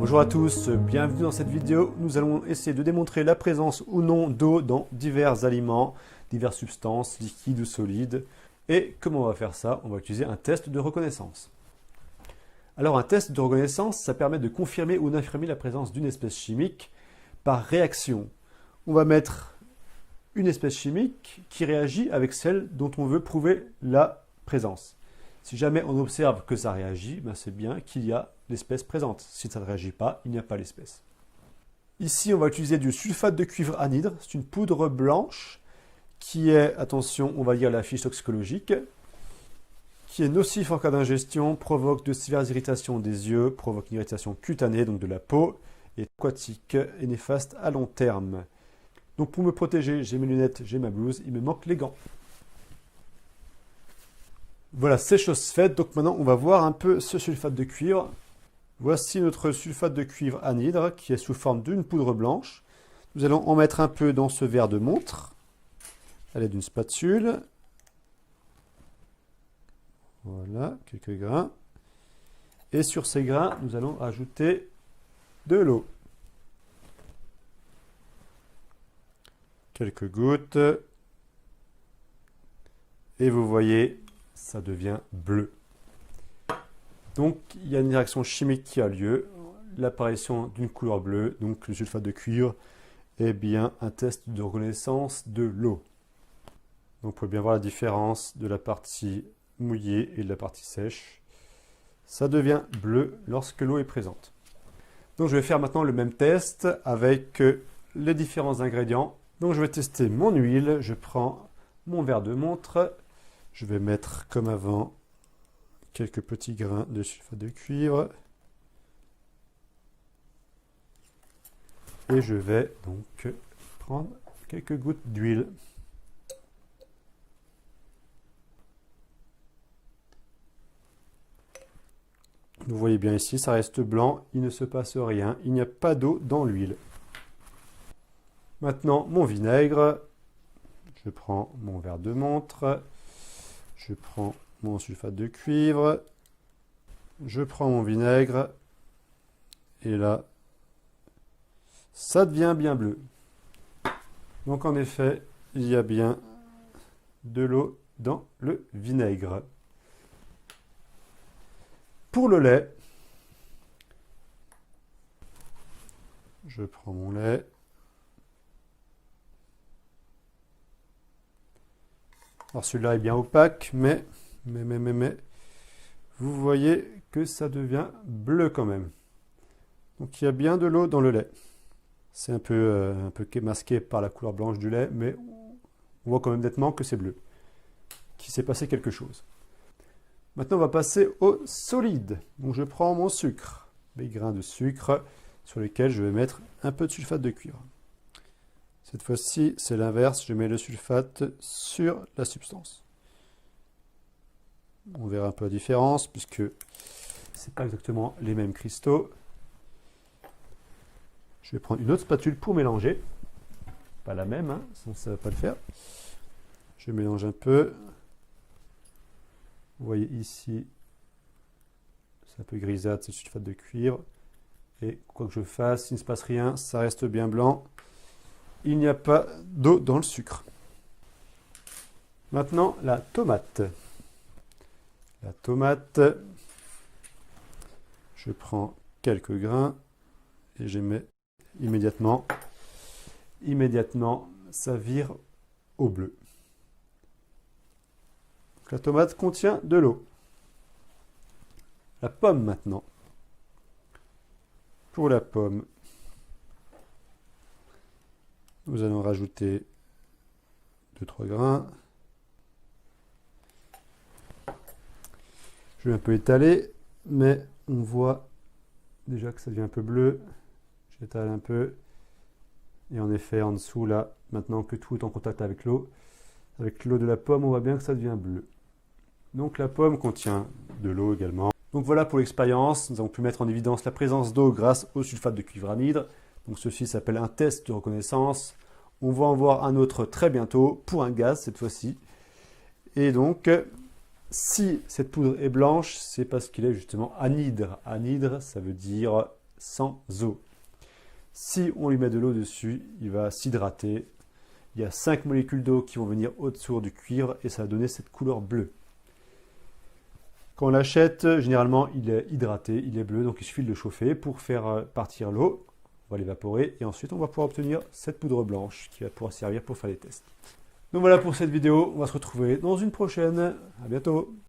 Bonjour à tous, bienvenue dans cette vidéo. Nous allons essayer de démontrer la présence ou non d'eau dans divers aliments, diverses substances, liquides ou solides. Et comment on va faire ça? On va utiliser un test de reconnaissance. Alors un test de reconnaissance, ça permet de confirmer ou d'infirmer la présence d'une espèce chimique par réaction. On va mettre une espèce chimique qui réagit avec celle dont on veut prouver la présence. Si jamais on observe que ça réagit, ben c'est bien qu'il y a l'espèce présente. Si ça ne réagit pas, il n'y a pas l'espèce. Ici, on va utiliser du sulfate de cuivre anhydre. C'est une poudre blanche qui est, attention, on va lire la fiche toxicologique, qui est nocif en cas d'ingestion, provoque de sévères irritations des yeux, provoque une irritation cutanée, donc de la peau, est aquatique et néfaste à long terme. Donc pour me protéger, j'ai mes lunettes, j'ai ma blouse, il me manque les gants. Voilà, c'est chose faite. Donc maintenant, on va voir un peu ce sulfate de cuivre. Voici notre sulfate de cuivre anhydre qui est sous forme d'une poudre blanche. Nous allons en mettre un peu dans ce verre de montre à l'aide d'une spatule. Voilà, quelques grains. Et sur ces grains, nous allons ajouter de l'eau. Quelques gouttes. Et vous voyez, ça devient bleu. Donc, il y a une réaction chimique qui a lieu, l'apparition d'une couleur bleue, donc le sulfate de cuivre est bien un test de reconnaissance de l'eau. Donc, vous pouvez bien voir la différence de la partie mouillée et de la partie sèche. Ça devient bleu lorsque l'eau est présente. Donc, je vais faire maintenant le même test avec les différents ingrédients. Donc, je vais tester mon huile. Je prends mon verre de montre. Je vais mettre, comme avant, quelques petits grains de sulfate de cuivre. Et je vais donc prendre quelques gouttes d'huile. Vous voyez bien ici, ça reste blanc, il ne se passe rien, il n'y a pas d'eau dans l'huile. Maintenant, mon vinaigre. Je prends mon verre de montre. Je prends mon sulfate de cuivre, je prends mon vinaigre, et là, ça devient bien bleu. Donc en effet, il y a bien de l'eau dans le vinaigre. Pour le lait, je prends mon lait. Alors celui-là est bien opaque, mais vous voyez que ça devient bleu quand même. Donc il y a bien de l'eau dans le lait. C'est un peu masqué par la couleur blanche du lait, mais on voit quand même nettement que c'est bleu. Qu'il s'est passé quelque chose. Maintenant on va passer au solide. Donc je prends mon sucre, mes grains de sucre sur lesquels je vais mettre un peu de sulfate de cuivre. Cette fois-ci, c'est l'inverse, je mets le sulfate sur la substance. On verra un peu la différence, puisque ce n'est pas exactement les mêmes cristaux. Je vais prendre une autre spatule pour mélanger. Pas la même, hein, sinon ça ne va pas le faire. Je mélange un peu. Vous voyez ici, c'est un peu grisâtre, c'est le sulfate de cuivre. Et quoi que je fasse, il ne se passe rien, ça reste bien blanc. Il n'y a pas d'eau dans le sucre. Maintenant, la tomate. La tomate, je prends quelques grains et je mets immédiatement. Immédiatement, ça vire au bleu. Donc, la tomate contient de l'eau. La pomme maintenant. Pour la pomme, nous allons rajouter 2-3 grains. Je vais un peu étaler, mais on voit déjà que ça devient un peu bleu. J'étale un peu. Et en effet, en dessous, là, maintenant que tout est en contact avec l'eau de la pomme, on voit bien que ça devient bleu. Donc la pomme contient de l'eau également. Donc voilà pour l'expérience. Nous avons pu mettre en évidence la présence d'eau grâce au sulfate de cuivre anhydre. Donc ceci s'appelle un test de reconnaissance. On va en voir un autre très bientôt pour un gaz cette fois-ci. Et donc, si cette poudre est blanche, c'est parce qu'il est justement anhydre. Anhydre, ça veut dire sans eau. Si on lui met de l'eau dessus, il va s'hydrater. Il y a 5 molécules d'eau qui vont venir autour du cuivre et ça va donner cette couleur bleue. Quand on l'achète, généralement, il est hydraté, il est bleu, donc il suffit de le chauffer pour faire partir l'eau. On va l'évaporer et ensuite on va pouvoir obtenir cette poudre blanche qui va pouvoir servir pour faire des tests. Donc voilà pour cette vidéo, on va se retrouver dans une prochaine. À bientôt.